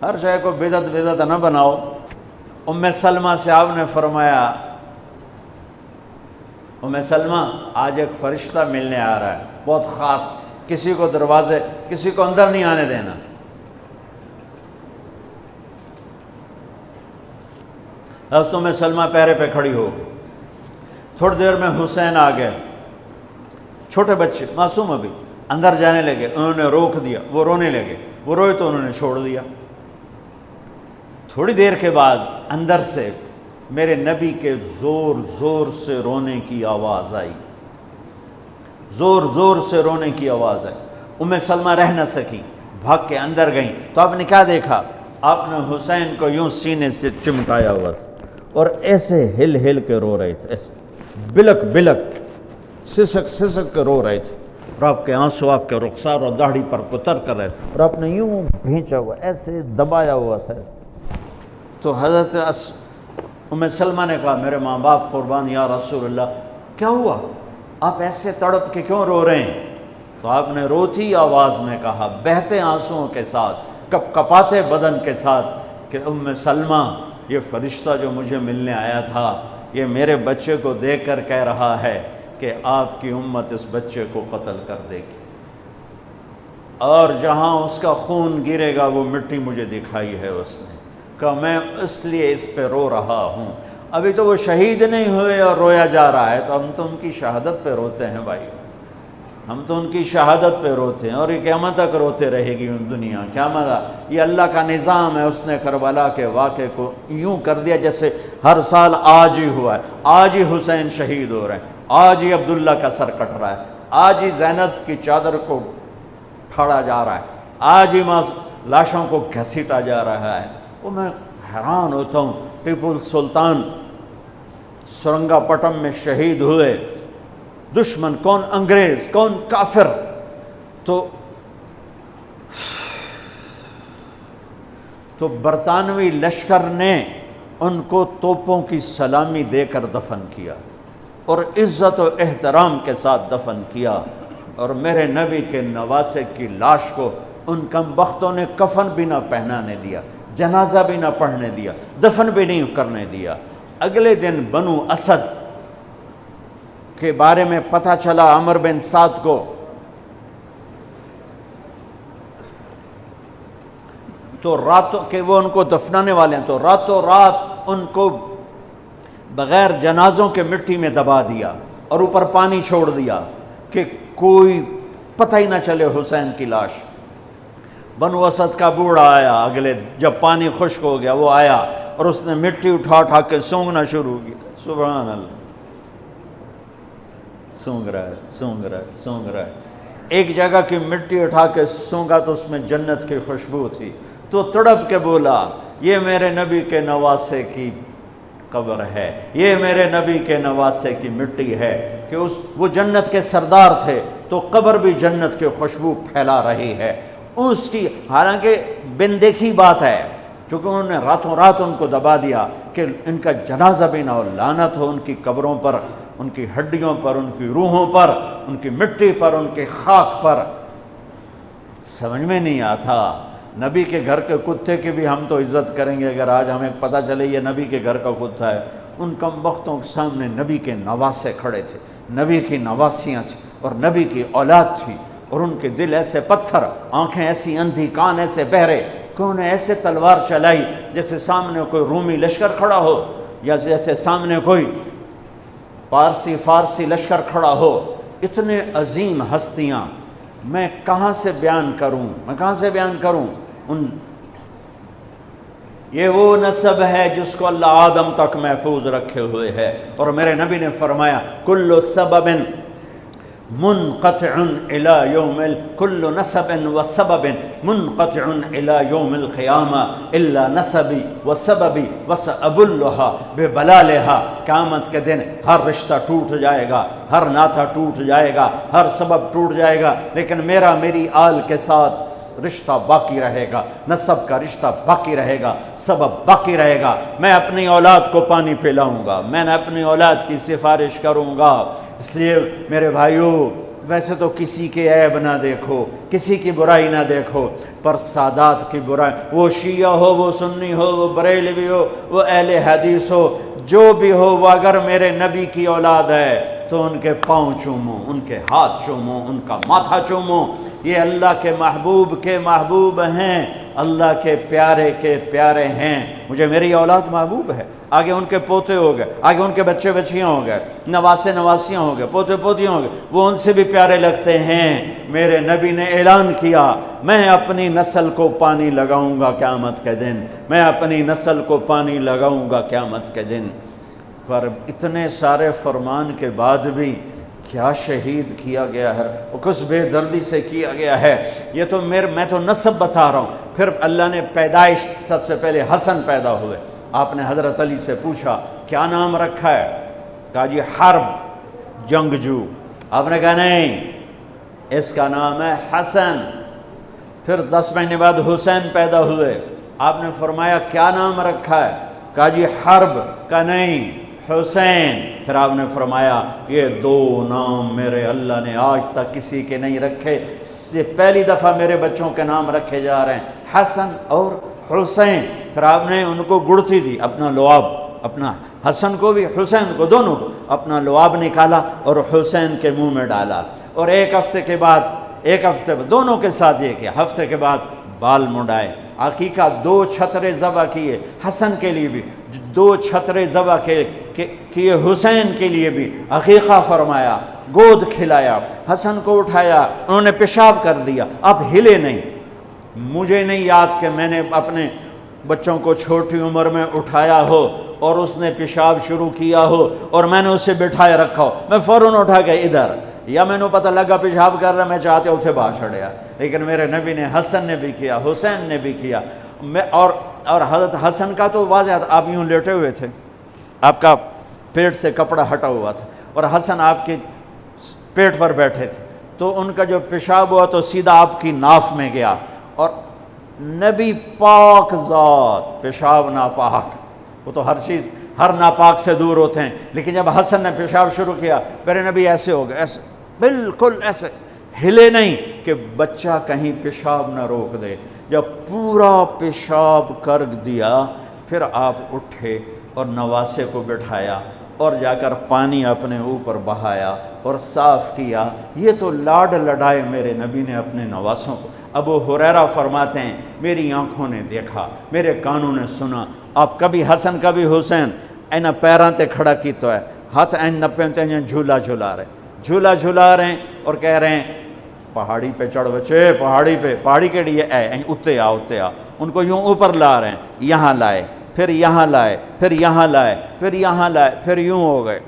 ہر شے کو بدعت بدعت نہ بناؤ۔ ام سلمہ سے آپ نے فرمایا ام سلمہ آج ایک فرشتہ ملنے آ رہا ہے بہت خاص، کسی کو دروازے کسی کو اندر نہیں آنے دینا۔ حضرت ام سلمہ پیرے پہ کھڑی ہو گئی۔ تھوڑی دیر میں حسین آ گئے، چھوٹے بچے معصوم ابھی، اندر جانے لگے، انہوں نے روک دیا، وہ رونے لگے، وہ روئے تو انہوں نے چھوڑ دیا۔ تھوڑی دیر کے بعد اندر سے میرے نبی کے زور زور سے رونے کی آواز آئی، زور زور سے رونے کی آواز آئی۔ ام سلمہ رہ نہ سکی، بھاگ کے اندر گئیں تو آپ نے کیا دیکھا؟ آپ نے حسین کو یوں سینے سے چمٹایا ہوا اور ایسے ہل ہل کے رو رہے تھے، ایسے بلک بلک سسک سسک کے رو رہے تھے، اور آپ کے آنسو آپ کے رخسار اور داڑھی پر اتر کر رہے تھے، اور آپ نے یوں بھینچا ہوا ایسے دبایا ہوا تھا۔ تو حضرت ام سلمہ نے کہا میرے ماں باپ قربان یا رسول اللہ، کیا ہوا؟ آپ ایسے تڑپ کے کیوں رو رہے ہیں؟ تو آپ نے روتی آواز میں کہا، بہتے آنسوؤں کے ساتھ، کپ کپاتے بدن کے ساتھ، کہ ام سلمہ یہ فرشتہ جو مجھے ملنے آیا تھا یہ میرے بچے کو دیکھ کر کہہ رہا ہے کہ آپ کی امت اس بچے کو قتل کر دے گی، اور جہاں اس کا خون گرے گا وہ مٹی مجھے دکھائی ہے اس نے، کہ میں اس لیے اس پہ رو رہا ہوں۔ ابھی تو وہ شہید نہیں ہوئے اور رویا جا رہا ہے، تو ہم تو ان کی شہادت پہ روتے ہیں بھائی، ہم تو ان کی شہادت پہ روتے ہیں، اور یہ قیامت تک روتے رہے گی دنیا۔ قیامت یہ اللہ کا نظام ہے، اس نے کربلا کے واقعے کو یوں کر دیا جیسے ہر سال آج ہی ہوا ہے، آج ہی حسین شہید ہو رہے ہیں، آج ہی عبداللہ کا سر کٹ رہا ہے، آج ہی زینب کی چادر کو پھاڑا جا رہا ہے، آج ہی لاشوں کو گھسیٹا جا رہا ہے۔ وہ میں حیران ہوتا ہوں، ٹیپو سلطان سرنگا پٹم میں شہید ہوئے، دشمن کون انگریز کون کافر، تو برطانوی لشکر نے ان کو توپوں کی سلامی دے کر دفن کیا اور عزت و احترام کے ساتھ دفن کیا، اور میرے نبی کے نواسے کی لاش کو ان کم بختوں نے کفن بھی نہ پہنانے دیا، جنازہ بھی نہ پڑھنے دیا، دفن بھی نہیں کرنے دیا۔ اگلے دن بنو اسد کے بارے میں پتہ چلا عمر بن سعد کو، تو راتوں کہ وہ ان کو دفنانے والے ہیں، تو راتوں رات ان کو بغیر جنازوں کے مٹی میں دبا دیا اور اوپر پانی چھوڑ دیا کہ کوئی پتہ ہی نہ چلے حسین کی لاش۔ بنو اسد کا بوڑھا آیا، اگلے جب پانی خشک ہو گیا وہ آیا اور اس نے مٹی اٹھا اٹھا کے سونگنا شروع کیا، سبحان اللہ، سونگ رہا ہے سونگ رہا ہے سونگ رہا ہے۔ ایک جگہ کی مٹی اٹھا کے سونگا تو اس میں جنت کی خوشبو تھی، تو تڑپ کے بولا یہ میرے نبی کے نواسے کی قبر ہے، یہ میرے نبی کے نواسے کی مٹی ہے، کہ وہ جنت کے سردار تھے تو قبر بھی جنت کی خوشبو پھیلا رہی ہے اس کی، حالانکہ بن دیکھی بات ہے، کیونکہ انہوں نے راتوں رات ان کو دبا دیا کہ ان کا جنازہ بھی نہ ہو، لعنت ہو ان کی قبروں پر، ان کی ہڈیوں پر، ان کی روحوں پر، ان کی مٹی پر، ان کی خاک پر۔ سمجھ میں نہیں آتا، نبی کے گھر کے کتے کی بھی ہم تو عزت کریں گے اگر آج ہمیں پتہ چلے یہ نبی کے گھر کا کتا ہے۔ ان کم بختوں کے سامنے نبی کے نواسے کھڑے تھے، نبی کی نواسیاں تھیں اور نبی کی اولاد تھی، اور ان کے دل ایسے پتھر، آنکھیں ایسی اندھی، کان ایسے بہرے کہ انہیں ایسے تلوار چلائی جیسے سامنے کوئی رومی لشکر کھڑا ہو، یا جیسے سامنے کوئی فارسی لشکر کھڑا ہو۔ اتنے عظیم ہستیاں، میں کہاں سے بیان کروں؟ یہ وہ نسب ہے جس کو اللہ آدم تک محفوظ رکھے ہوئے ہے، اور میرے نبی نے فرمایا کل سبب منقطع الى يوم كل نسب وسبب منقطع الى يوم القيامة الا نسبي وسببي وسأبلها ببلالها۔ قیامت کے دن ہر رشتہ ٹوٹ جائے گا، ہر ناطہ ٹوٹ جائے گا، ہر سبب ٹوٹ جائے گا، لیکن میری آل کے ساتھ رشتہ باقی رہے گا، نسب کا رشتہ باقی رہے گا، سبب باقی رہے گا۔ میں اپنی اولاد کو پانی پلاؤں گا، میں نے اپنی اولاد کی سفارش کروں گا۔ اس لیے میرے بھائیوں، ویسے تو کسی کے عیب نہ دیکھو، کسی کی برائی نہ دیکھو، پر سادات کی برائی، وہ شیعہ ہو، وہ سنی ہو، وہ بریلوی ہو، وہ اہل حدیث ہو، جو بھی ہو، وہ اگر میرے نبی کی اولاد ہے تو ان کے پاؤں چومو، ان کے ہاتھ چومو، ان کا ماتھا چومو۔ یہ اللہ کے محبوب ہیں، اللہ کے پیارے ہیں۔ مجھے میری اولاد محبوب ہے، آگے ان کے پوتے ہو گئے، آگے ان کے بچے بچیاں ہو گئے، نواسیاں ہو گئے، پوتے پوتیاں ہو گئے، وہ ان سے بھی پیارے لگتے ہیں۔ میرے نبی نے اعلان کیا، میں اپنی نسل کو پانی لگاؤں گا قیامت کے دن، میں اپنی نسل کو پانی لگاؤں گا قیامت کے دن۔ پر اتنے سارے فرمان کے بعد بھی کیا شہید کیا گیا ہے، وہ کس بے دردی سے کیا گیا ہے۔ یہ تو میں تو نسب بتا رہا ہوں۔ پھر اللہ نے پیدائش، سب سے پہلے حسن پیدا ہوئے۔ آپ نے حضرت علی سے پوچھا کیا نام رکھا ہے؟ کہا جی حرب، جنگجو۔ آپ نے کہا نہیں، اس کا نام ہے حسن۔ پھر 10 مہینے بعد حسین پیدا ہوئے۔ آپ نے فرمایا کیا نام رکھا ہے؟ کہا جی حرب۔ کہا نہیں، حسین۔ پھر آپ نے فرمایا یہ 2 نام میرے اللہ نے آج تک کسی کے نہیں رکھے، سے پہلی دفعہ میرے بچوں کے نام رکھے جا رہے ہیں، حسن اور حسین۔ پھر آپ نے ان کو گڑتی دی، اپنا لعاب، اپنا حسن کو بھی حسین کو، دونوں کو اپنا لعاب نکالا اور حسین کے منہ میں ڈالا۔ اور ایک ہفتے بعد دونوں کے ساتھ یہ کیا، ہفتے کے بعد بال منڈائے، عقیقہ 2 چھترے ذبح کیے، حسن کے لیے بھی 2 چھترے ذبح کیے، حسین کے لیے بھی عقیقہ فرمایا، گود کھلایا، حسن کو اٹھایا، انہوں نے پیشاب کر دیا، اب ہلے نہیں۔ مجھے نہیں یاد کہ میں نے اپنے بچوں کو چھوٹی عمر میں اٹھایا ہو اور اس نے پیشاب شروع کیا ہو اور میں نے اسے بٹھائے رکھا ہو، میں فوراً اٹھا کے ادھر، یا میں نے پتہ لگا پیشاب کر رہا، میں چاہتے اتھے باہر چھڑیا۔ لیکن میرے نبی نے، حسن نے بھی کیا، حسین نے بھی کیا۔ اور حضرت حسن کا تو واضح تھا، آپ یوں لیٹے ہوئے تھے، آپ کا پیٹ سے کپڑا ہٹا ہوا تھا، اور حسن آپ کے پیٹ پر بیٹھے تھے، تو ان کا جو پیشاب ہوا تو سیدھا آپ کی ناف میں گیا۔ اور نبی پاک ذات، پیشاب ناپاک، وہ تو ہر چیز، ہر ناپاک سے دور ہوتے ہیں، لیکن جب حسن نے پیشاب شروع کیا، میرے نبی ایسے ہو گئے، ایسے بالکل ایسے ہلے نہیں کہ بچہ کہیں پیشاب نہ روک دے۔ جب پورا پیشاب کر دیا، پھر آپ اٹھے اور نواسے کو بٹھایا اور جا کر پانی اپنے اوپر بہایا اور صاف کیا۔ یہ تو لاڈ لڈائے میرے نبی نے اپنے نواسوں کو۔ ابو ہریرہ فرماتے ہیں میری آنکھوں نے دیکھا، میرے کانوں نے سنا، آپ کبھی حسن کبھی حسین اینا پیراں تے کھڑا کی تو ہے، ہاتھ این نپے تے جھولا جھلا رہے ہیں اور کہہ رہے ہیں پہاڑی پہ چڑھ بچے، پہاڑی کے لیے اتے آ، ان کو یوں اوپر لا رہے ہیں، یہاں لائے، پھر یہاں لائے، پھر یہاں لائے، پھر یہاں لائے، پھر یوں ہو گئے،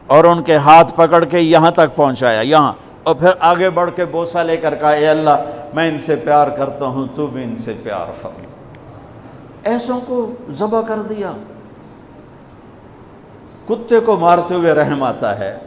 اور ان کے ہاتھ پکڑ کے یہاں تک پہنچایا، یہاں، اور پھر آگے بڑھ کے بوسہ لے کر کہا اے اللہ میں ان سے پیار کرتا ہوں، تو بھی ان سے پیار فرما۔ ایسوں کو ذبح کر دیا۔ کتے کو مارتے ہوئے رحم آتا ہے،